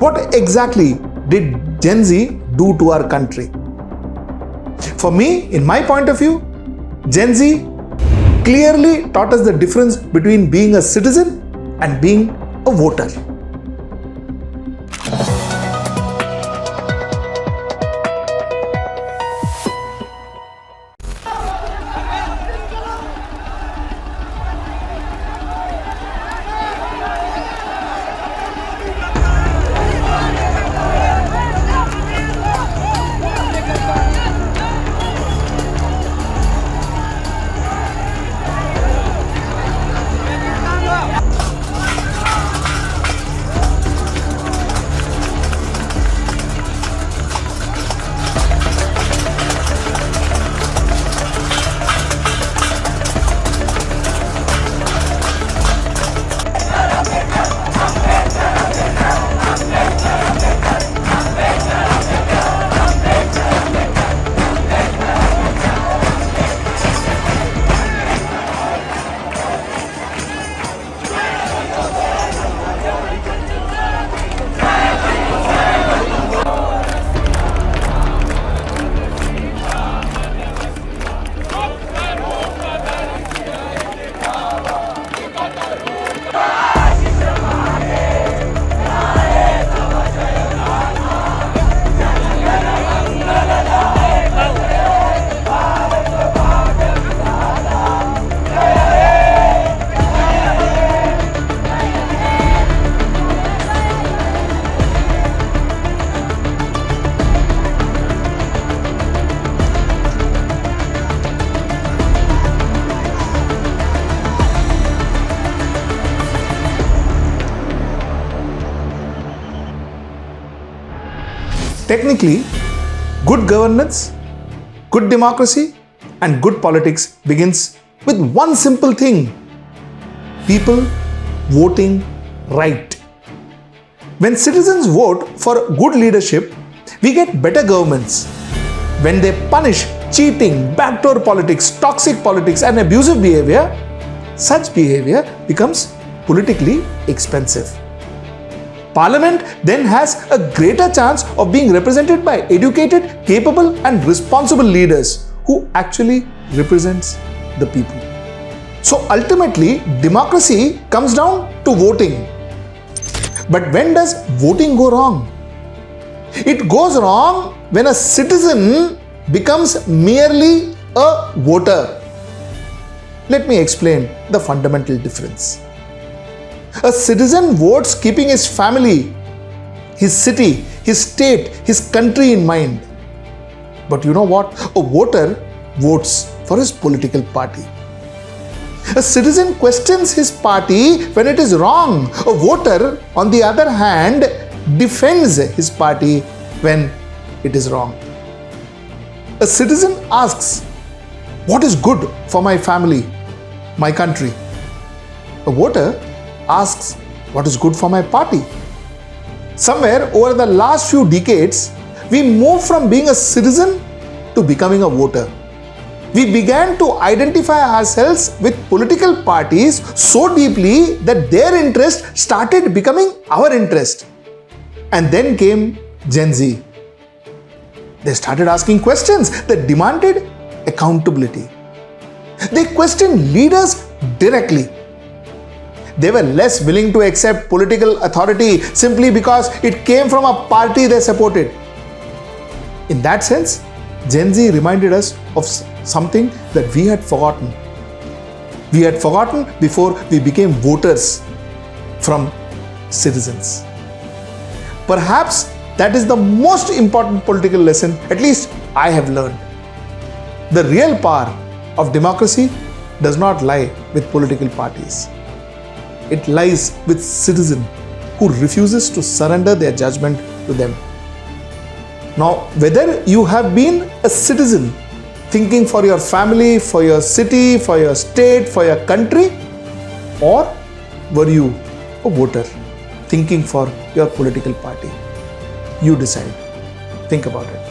What exactly did Gen Z do to our country? For me, in my point of view, Gen Z clearly taught us the difference between being a citizen and being a voter. Technically, good governance, good democracy, and good politics begins with one simple thing: people voting right. When citizens vote for good leadership, we get better governments. When they punish cheating, backdoor politics, toxic politics, and abusive behavior, such behavior becomes politically expensive. Parliament then has a greater chance of being represented by educated, capable, and responsible leaders who actually represents the people. So ultimately, democracy comes down to voting. But when does voting go wrong? It goes wrong when a citizen becomes merely a voter. Let me explain the fundamental difference. A citizen votes keeping his family, his city, his state, his country in mind. But you know what? A voter votes for his political party. A citizen questions his party when it is wrong. A voter, on the other hand, defends his party when it is wrong. A citizen asks, what is good for my family, my country? A voter asks, what is good for my party? Somewhere over the last few decades, we moved from being a citizen to becoming a voter. We began to identify ourselves with political parties so deeply that their interest started becoming our interest. And then came Gen Z. They started asking questions that demanded accountability. They questioned leaders directly. They were less willing to accept political authority simply because it came from a party they supported. In that sense, Gen Z reminded us of something that we had forgotten. We had forgotten before we became voters from citizens. Perhaps that is the most important political lesson, at least I have learned. The real power of democracy does not lie with political parties. It lies with citizens who refuses to surrender their judgment to them. Now, whether you have been a citizen thinking for your family, for your city, for your state, for your country, or were you a voter thinking for your political party? You decide. Think about it.